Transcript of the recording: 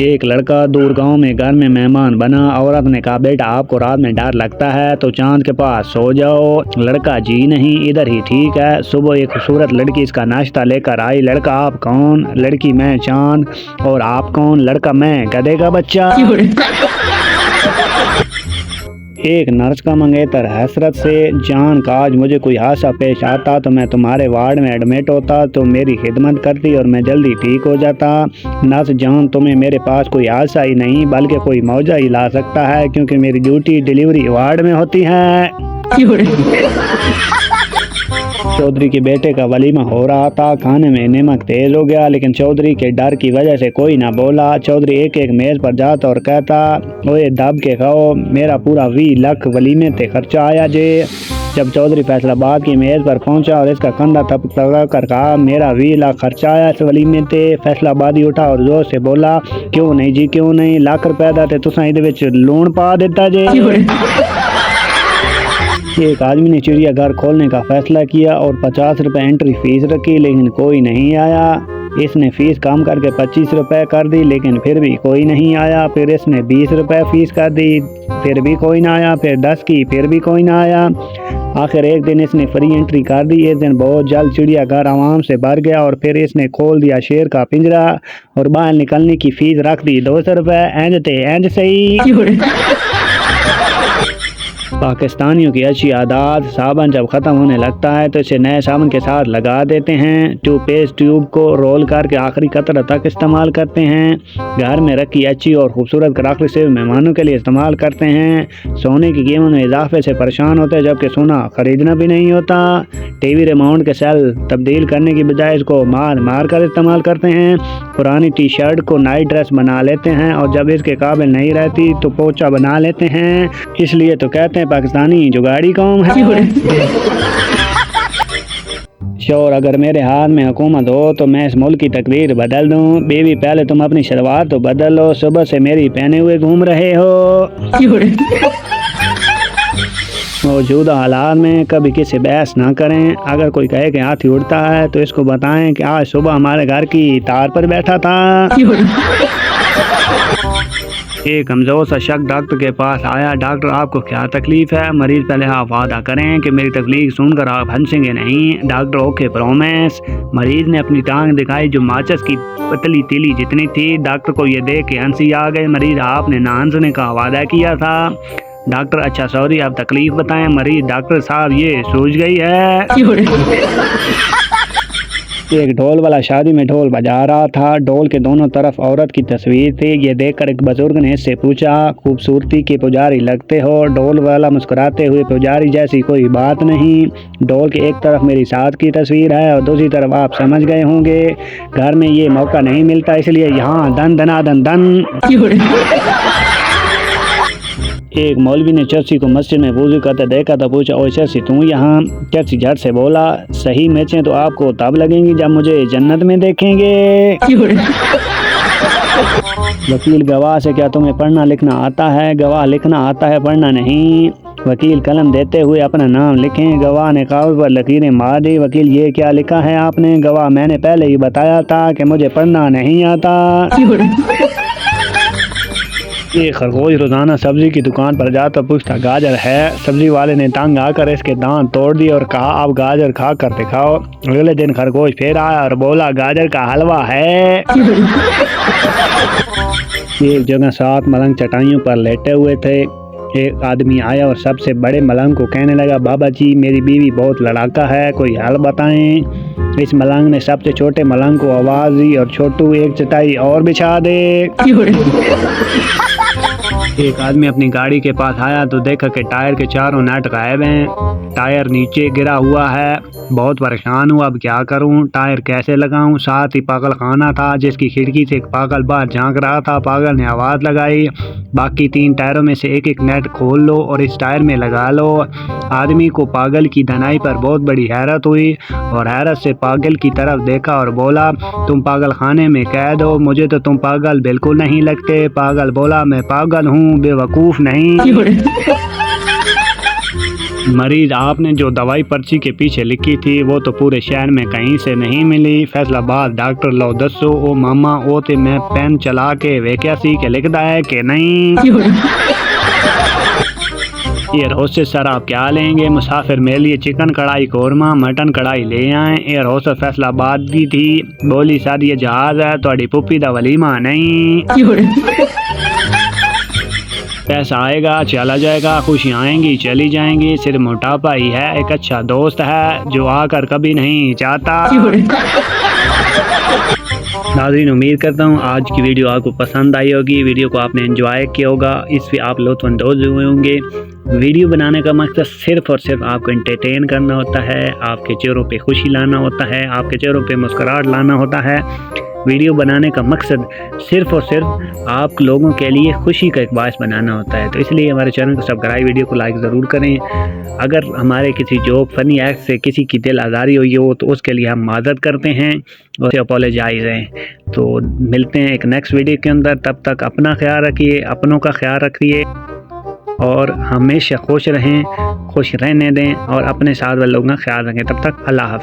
एक लड़का दूर गांव में घर में मेहमान बना। औरत ने कहा, बेटा आपको रात में डर लगता है तो चांद के पास सो जाओ। लड़का, जी नहीं, इधर ही ठीक है। सुबह एक खूबसूरत लड़की इसका नाश्ता लेकर आई। लड़का, आप कौन? लड़की, मैं चांद। और आप कौन? लड़का, मैं गधे का बच्चा। एक नर्स का मंगेतर हसरत से, जान का आज मुझे कोई हादसा पेश आता तो मैं तुम्हारे वार्ड में एडमिट होता तो मेरी खिदमत करती और मैं जल्दी ठीक हो जाता। नर्स, जान तुम्हें मेरे पास कोई हादसा ही नहीं बल्कि कोई मौजा ही ला सकता है क्योंकि मेरी ड्यूटी डिलीवरी वार्ड में होती है। चौधरी के बेटे का वलीमा हो रहा था। खाने में नमक तेज हो गया लेकिन चौधरी के डर की वजह से कोई ना बोला। चौधरी एक एक मेज पर जाता और कहता, ओए दब के खाओ, मेरा पूरा 20 लाख वलीमे ते खर्चा आया जे। जब चौधरी फैसलाबाद की मेज पर पहुंचा और इसका कंधा थपथपा कर कहा, मेरा 20 लाख खर्चा आया इस वलीमे ते। फैसलाबादी उठा और जोर से बोला, क्यों नहीं जी, क्यों नहीं, लाख रुपए दा ते तुसां इहदे विच लूण पा दिता जे। एक आदमी ने चिड़ियाघर खोलने का फैसला किया और 50 रुपए एंट्री फीस रखी लेकिन कोई नहीं आया। इसने फीस कम करके 25 रुपए कर दी लेकिन फिर भी कोई नहीं आया। फिर इसने 20 रुपए फीस कर दी, फिर भी कोई ना आया। फिर 10 की, फिर भी कोई ना आया। आखिर एक दिन इसने फ्री एंट्री कर दी। इस दिन बहुत जल्द चिड़ियाघर आवाम से भर गया और फिर इसने खोल दिया शेर का पिंजरा और बाहर निकलने की फीस रख दी 200 रुपए। इंज सही। पाकिस्तानियों की अच्छी आदत, साबुन जब ख़त्म होने लगता है तो इसे नए साबुन के साथ लगा देते हैं। टूथपेस्ट ट्यूब को रोल करके आखिरी कतरा तक इस्तेमाल करते हैं। घर में रखी अच्छी और खूबसूरत क्रॉकरी से मेहमानों के लिए इस्तेमाल करते हैं। सोने की कीमत में इजाफे से परेशान होते हैं जबकि सोना खरीदना भी नहीं होता। टीवी रिमोट के सेल तब्दील करने की बजाय इसको मार मार कर इस्तेमाल करते हैं। पुरानी टी शर्ट को नाइट ड्रेस बना लेते हैं और जब इसके काबिल नहीं रहती तो पोचा बना लेते हैं। इसलिए तो कहते हैं पाकिस्तानी जुगाड़ी कौम है। शोर, अगर मेरे हाथ में हुकूमत हो तो मैं इस मुल्क की तकदीर बदल दूं। बीवी, पहले तुम अपनी शलवार तो बदल लो, सुबह से मेरी पहने हुए घूम रहे हो। मौजूदा हालात में कभी किसी बहस ना करें। अगर कोई कहे कि हाथी उड़ता है तो इसको बताएं कि आज सुबह हमारे घर की तार पर बैठा था। एक कमजोर सा शख्स डॉक्टर के पास आया। डॉक्टर, आपको क्या तकलीफ है? मरीज, पहले आप वादा करें कि मेरी तकलीफ सुनकर आप हंसेंगे नहीं। Doctor, okay promise. मरीज ने अपनी टांग दिखाई जो माचिस की पतली तीली जितनी थी। डॉक्टर को ये देख के हंसी आ गई। मरीज, आपने ना हंसने का वादा किया था। डॉक्टर, अच्छा सॉरी, आप तकलीफ बताएं। मरीज, डॉक्टर साहब ये सूझ गई है। एक ढोल वाला शादी में ढोल बजा रहा था। ढोल के दोनों तरफ औरत की तस्वीर थी। ये देखकर एक बुजुर्ग ने इससे पूछा, खूबसूरती के पुजारी लगते हो। ढोल वाला मुस्कुराते हुए, पुजारी जैसी कोई बात नहीं। ढोल के एक तरफ मेरी साथ की तस्वीर है और दूसरी तरफ आप समझ गए होंगे। घर में ये मौका नहीं मिलता इसलिए यहाँ दन दना दन दन। एक मौलवी ने चर्ची को मस्जिद में वुज़ू करते देखा तो पूछा, ओए चर्ची तू यहाँ? चर्ची झट से बोला, सही मिर्चें तो आपको तब लगेंगी जब मुझे जन्नत में देखेंगे। वकील, गवाह से, क्या तुम्हें पढ़ना लिखना आता है? गवाह, लिखना आता है, पढ़ना नहीं। वकील, कलम देते हुए अपना नाम लिखें। गवाह ने कागज पर लकीरें मार दी। वकील, ये क्या लिखा है आपने? गवाह, मैंने पहले ही बताया था कि मुझे पढ़ना नहीं आता। एक खरगोश रोजाना सब्जी की दुकान पर जाता पूछता, गाजर है? सब्जी वाले ने तंग आकर इसके दांत तोड़ दिए और कहा, आप गाजर खा कर दिखाओ। अगले दिन खरगोश फिर आया और बोला, गाजर का हलवा है। एक जगह 7 मलंग चटाइयों पर लेटे हुए थे। एक आदमी आया और सबसे बड़े मलंग को कहने लगा, बाबा जी मेरी बीवी बहुत लड़ाका है, कोई हल बताएं। इस मलंग ने सबसे छोटे मलंग को आवाज दी और छोटू एक चटाई और बिछा दे। एक आदमी अपनी गाड़ी के पास आया तो देखा कि टायर के चारों नट गायब हैं। टायर नीचे गिरा हुआ है। बहुत परेशान हुआ, अब क्या करूं, टायर कैसे लगाऊं। साथ ही पागल खाना था जिसकी खिड़की से एक पागल बाहर झांक रहा था। पागल ने आवाज़ लगाई, बाकी 3 टायरों में से एक एक नट खोल लो और इस टायर में लगा लो। आदमी को पागल की धनाई पर बहुत बड़ी हैरत हुई और हैरत से पागल की तरफ देखा और बोला, तुम पागल खाने में कैद हो, मुझे तो तुम पागल बिल्कुल नहीं लगते। पागल बोला, मैं पागल हूँ, बेवकूफ़ नहीं। मरीज आपने जो दवाई पर्ची के पीछे लिखी थी वो तो पूरे शहर में कहीं से नहीं मिली। फैसलाबाद डॉक्टर लो दसो ओ मामा ओ ते मैं पेन चला के वेख्या सी के लिखदा है कि नहीं। एयर होस्टेस सर आप क्या लेंगे? मुसाफिर मेरे लिए चिकन कढ़ाई कौरमा मटन कढ़ाई ले आए। एयर होस्टेस फैसलाबाद दी थी, बोली सर ये जहाज है थोड़ी पुप्पी दा वलीमा नहीं। पैसा आएगा चला जाएगा, खुशियाँ आएंगी चली जाएंगी, सिर्फ मोटापा ही है एक अच्छा दोस्त है जो आकर कभी नहीं जाता। नाज़रीन उम्मीद करता हूँ आज की वीडियो आपको पसंद आई होगी, वीडियो को आपने एंजॉय किया होगा, इससे आप लुत्फ़अंदोज़ हुए होंगे। वीडियो बनाने का मकसद सिर्फ़ और सिर्फ आपको एंटरटेन करना होता है, आपके चेहरों पे खुशी लाना होता है, आपके चेहरों पे मुस्कुराहट लाना होता है। वीडियो बनाने का मकसद सिर्फ़ और सिर्फ आप लोगों के लिए खुशी का एक बायस बनाना होता है। तो इसलिए हमारे चैनल को सब्सक्राइब, वीडियो को लाइक ज़रूर करें। अगर हमारे किसी जोक फ़नी एक्ट से किसी की दिल आज़ारी हुई हो तो उसके लिए हम माज़रत करते हैं और अपोलोजाइज़ हैं। तो मिलते हैं एक नेक्स्ट वीडियो के अंदर, तब तक अपना ख्याल रखिए, अपनों का ख्याल रखिए और हमेशा खुश रहें, खुश रहने दें और अपने साथ वाले लोगों का ख्याल रखें। तब तक अल्लाह हाफ़िज़।